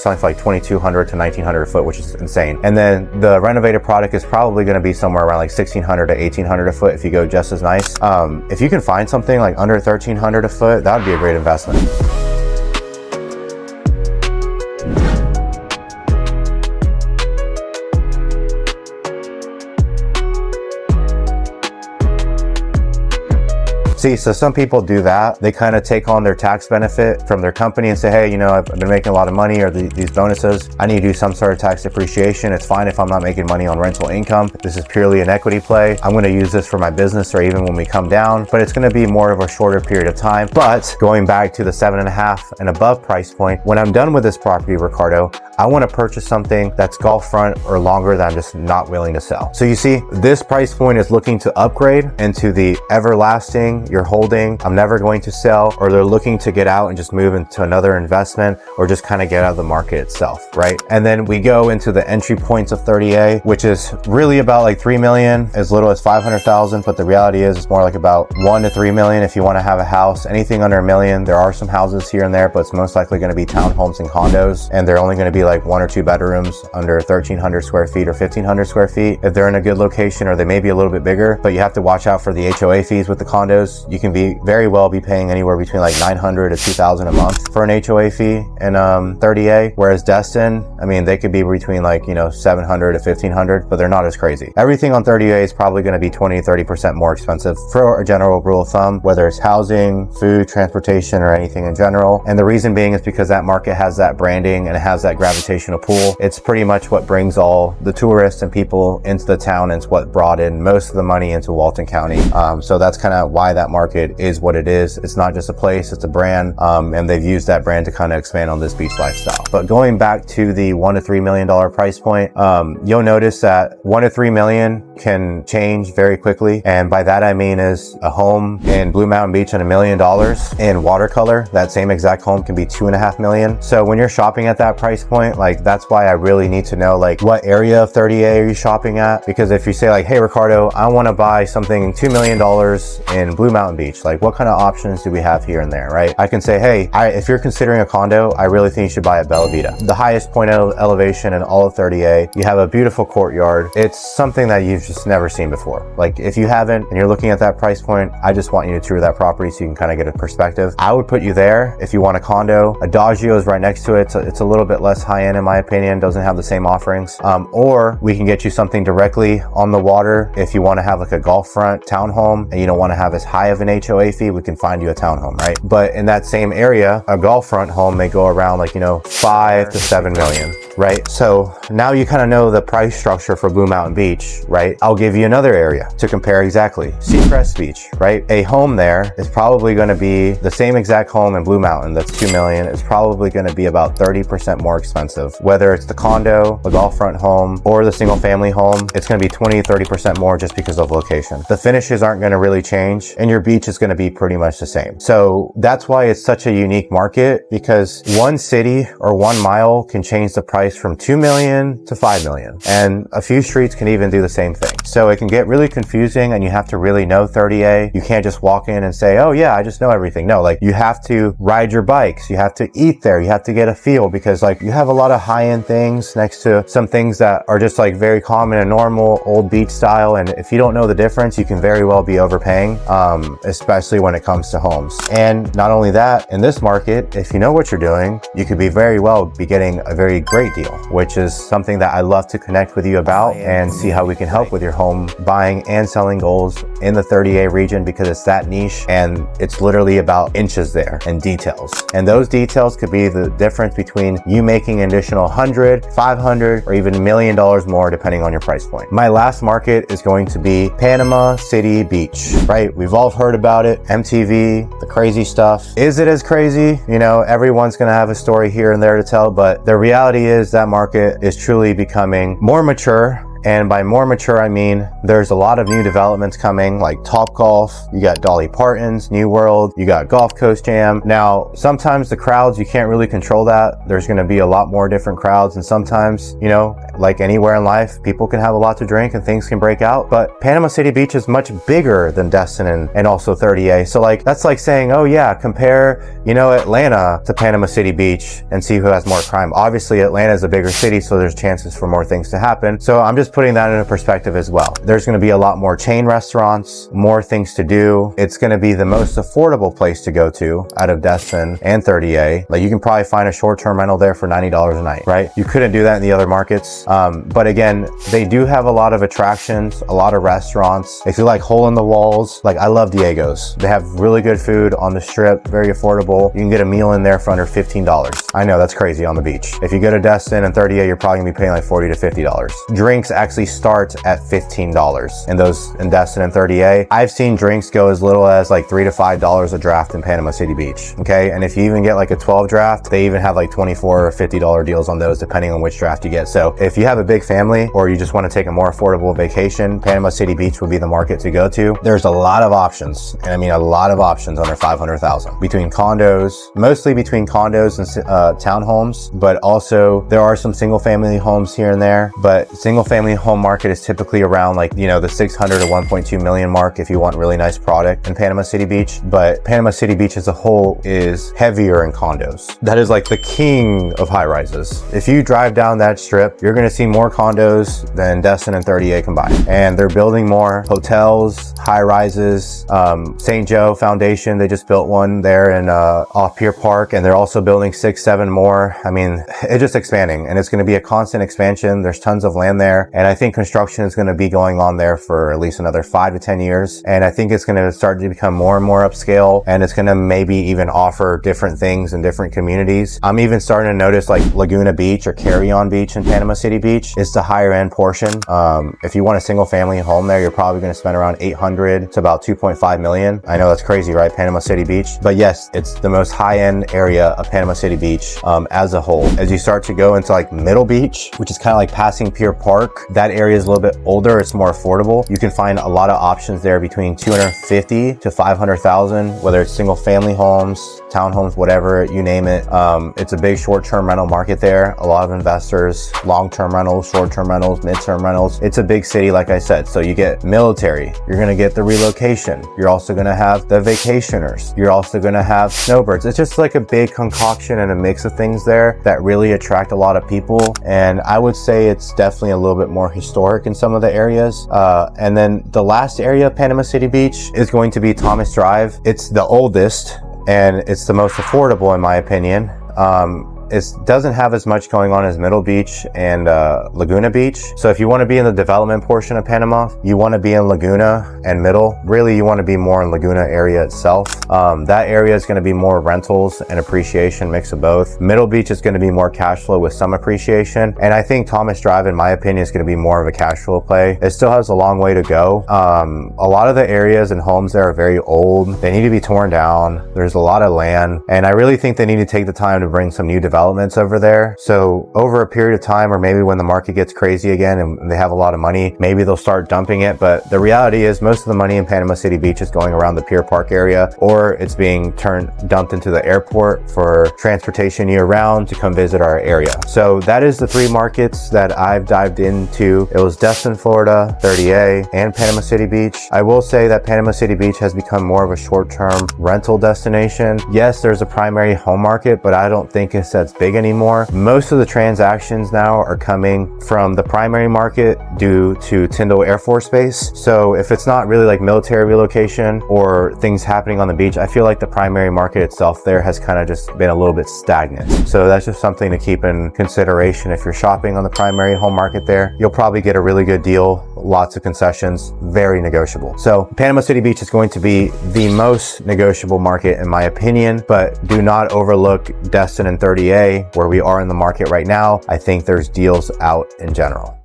selling for like 2,200 to 1,900 a foot, which is insane. And then the renovated product is probably going to be somewhere around like 1,600 to 1,800 a foot if you go just as nice. If you can find something like under 1,300 a foot, that would be a great investment. See, so some people do that. They kind of take on their tax benefit from their company and say, hey, you know, I've been making a lot of money, or these bonuses, I need to do some sort of tax depreciation. It's fine if I'm not making money on rental income. This is purely an equity play. I'm going to use this for my business, or even when we come down, but it's going to be more of a shorter period of time. But going back to the 7.5 and above price point, when I'm done with this property, Ricardo, I want to purchase something that's golf front or longer that I'm just not willing to sell. So you see, this price point is looking to upgrade into the everlasting, you're holding, I'm never going to sell, or they're looking to get out and just move into another investment, or just kind of get out of the market itself, right? And then we go into the entry points of 30A, which is really about like 3 million, as little as 500,000, but the reality is it's more like about 1 to 3 million if you want to have a house. Anything under $1 million, there are some houses here and there, but it's most likely going to be townhomes and condos, and they're only going to be like 1 or 2 bedrooms under 1,300 square feet or 1,500 square feet if they're in a good location, or they may be a little bit bigger. But you have to watch out for the HOA fees with the condos. You can very well be paying anywhere between like 900 to 2,000 a month for an HOA fee in 30A, whereas Destin, I mean, they could be between like, you know, 700 to 1,500, but they're not as crazy. Everything on 30A is probably going to be 20 to 30% more expensive for a general rule of thumb, whether it's housing, food, transportation, or anything in general. And the reason being is because that market has that branding and it has that gravitational pull. It's pretty much what brings all the tourists and people into the town, and it's what brought in most of the money into Walton County. So that's kind of why that market is what it is. It's not just a place, it's a brand, and they've used that brand to kind of expand on this beach lifestyle. But going back to the $1 to $3 million price point, you'll notice that $1 to $3 million can change very quickly. And by that I mean is a home in Blue Mountain Beach at $1 million in watercolor, that same exact home can be $2.5 million. So when you're shopping at that price point, like, that's why I really need to know like what area of 30A are you shopping at. Because if you say like, hey Ricardo, I want to buy something $2 million in Blue Mountain Beach, like what kind of options do we have here and there, right? I can say, hey, if you're considering a condo, I really think you should buy at Bella Vita, the highest point of elevation in all of 30A. You have a beautiful courtyard. It's something that you've just never seen before. Like, if you haven't and you're looking at that price point, I just want you to tour that property so you can kind of get a perspective. I would put you there. If you want a condo, Adagio is right next to it. So it's a little bit less high end in my opinion, doesn't have the same offerings. Or we can get you something directly on the water. If you want to have like a golf front townhome and you don't want to have as high of an HOA fee, we can find you a townhome, right? But in that same area, a golf front home may go around like, you know, 5 to 7 million, right? So now you kind of know the price structure for Blue Mountain Beach, right? I'll give you another area to compare exactly. Seacrest Beach, right? A home there is probably going to be the same exact home in Blue Mountain that's 2 million. It's probably going to be about 30% more expensive. Whether it's the condo, the golf front home, or the single family home, it's going to be 20 to 30% more just because of location. The finishes aren't going to really change, and your beach is going to be pretty much the same. So that's why it's such a unique market, because one city or 1 mile can change the price from 2 million to 5 million. And a few streets can even do the same thing. So it can get really confusing, and you have to really know 30A. You can't just walk in and say, oh yeah, I just know everything. No, like, you have to ride your bikes. You have to eat there. You have to get a feel, because like, you have a lot of high-end things next to some things that are just like very common and normal old beach style. And if you don't know the difference, you can very well be overpaying, especially when it comes to homes. And not only that, in this market, if you know what you're doing, you could be very well be getting a very great deal, which is something that I love to connect with you about and see how we can help with your home buying and selling goals in the 30A region, because it's that niche and it's literally about inches there and details. And those details could be the difference between you making an additional 100, 500, or even $1 million more depending on your price point. My last market is going to be Panama City Beach, right? We've all heard about it, MTV, the crazy stuff. Is it as crazy? You know, everyone's gonna have a story here and there to tell, but the reality is that market is truly becoming more mature. And by more mature, I mean there's a lot of new developments coming, like Topgolf, you got Dolly Parton's, New World, you got Gulf Coast Jam. Now, sometimes the crowds, you can't really control that. There's going to be a lot more different crowds, and sometimes, you know, like anywhere in life, people can have a lot to drink and things can break out. But Panama City Beach is much bigger than Destin and also 30A. So like, that's like saying, oh yeah, compare, you know, Atlanta to Panama City Beach and see who has more crime. Obviously, Atlanta is a bigger city, so there's chances for more things to happen. So I'm just putting that into perspective as well. There's going to be a lot more chain restaurants, more things to do. It's going to be the most affordable place to go to out of Destin and 30A. Like, you can probably find a short-term rental there for $90 a night, right? You couldn't do that in the other markets. But again, they do have a lot of attractions, a lot of restaurants. If you like hole in the walls, like I love Diego's. They have really good food on the strip, very affordable. You can get a meal in there for under $15. I know that's crazy on the beach. If you go to Destin and 30A, you're probably gonna be paying like $40 to $50. Drinks actually start at $15 in Destin and 30A. I've seen drinks go as little as like $3 to $5 a draft in Panama City Beach. Okay, and if you even get like a 12 draft, they even have like $24 or $50 deals on those depending on which draft you get. So if you have a big family or you just want to take a more affordable vacation, Panama City Beach would be the market to go to. There's a lot of options, and I mean a lot of options under $500,000 between condos, mostly between condos and townhomes, but also there are some single family homes here and there. But single family home market is typically around like, you know, the 600 to 1.2 million mark if you want really nice product in Panama City Beach. But Panama City Beach as a whole is heavier in condos. That is like the king of high rises. If you drive down that strip, you're going to see more condos than Destin and 30A combined. And they're building more hotels, high rises. St. Joe Foundation, they just built one there in off Pier Park, and they're also building 6, 7 more. I mean, it's just expanding, and it's going to be a constant expansion. There's tons of land there, and I think construction is going to be going on there for at least another 5 to 10 years. And I think it's going to start to become more and more upscale, and it's going to maybe even offer different things in different communities. I'm even starting to notice like Laguna Beach or Carry-On Beach in Panama City Beach is the higher end portion. If you want a single family home there, you're probably going to spend around 800 to about 2.5 million. I know that's crazy, right? Panama City Beach. But yes, it's the most high end area of Panama City Beach as a whole. As you start to go into like Middle Beach, which is kind of like passing Pier Park, that area is a little bit older. It's more affordable. You can find a lot of options there between 250 to 500,000, whether it's single family homes, townhomes, whatever, you name it. It's a big short-term rental market there. A lot of investors, long-term rentals, short-term rentals, mid-term rentals. It's a big city, like I said. So you get military, you're going to get the relocation. You're also going to have the vacationers. You're also going to have snowbirds. It's just like a big concoction and a mix of things there that really attract a lot of people. And I would say it's definitely a little bit more historic in some of the areas. And then the last area of Panama City Beach is going to be Thomas Drive. It's the oldest and it's the most affordable in my opinion. It doesn't have as much going on as Middle Beach and Laguna Beach. So if you want to be in the development portion of Panama, you want to be in Laguna and Middle. Really, you want to be more in Laguna area itself. That area is going to be more rentals and appreciation, mix of both. Middle Beach is going to be more cash flow with some appreciation. And I think Thomas Drive, in my opinion, is going to be more of a cash flow play. It still has a long way to go. A lot of the areas and homes there are very old. They need to be torn down. There's a lot of land. And I really think they need to take the time to bring some new developments over there. So over a period of time, or maybe when the market gets crazy again and they have a lot of money, maybe they'll start dumping it. But the reality is most of the money in Panama City Beach is going around the Pier Park area, or it's being dumped into the airport for transportation year round to come visit our area. So that is the 3 markets that I've dived into. It was Destin, Florida, 30A, and Panama City Beach. I will say that Panama City Beach has become more of a short-term rental destination. Yes, there's a primary home market, but I don't think it's as big anymore. Most of the transactions now are coming from the primary market due to Tyndall Air Force Base. So if it's not really like military relocation or things happening on the beach, I feel like the primary market itself there has kind of just been a little bit stagnant. So that's just something to keep in consideration. If you're shopping on the primary home market there, you'll probably get a really good deal, lots of concessions, very negotiable. So Panama City Beach is going to be the most negotiable market in my opinion, but do not overlook Destin and 30A where we are in the market right now. I think there's deals out in general.